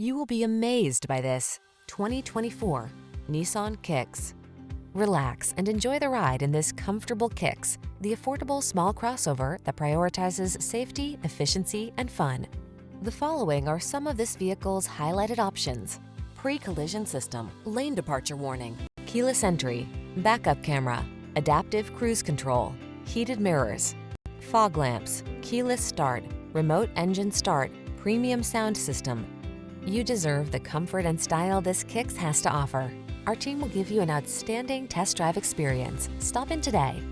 You will be amazed by this 2024 Nissan Kicks. Relax and enjoy the ride in this comfortable Kicks, the affordable small crossover that prioritizes safety, efficiency, and fun. The following are some of this vehicle's highlighted options: pre-collision system, lane departure warning, keyless entry, backup camera, adaptive cruise control, heated mirrors, fog lamps, keyless start, remote engine start, premium sound system. You deserve the comfort and style this Kicks has to offer. Our team will give you an outstanding test drive experience. Stop in today.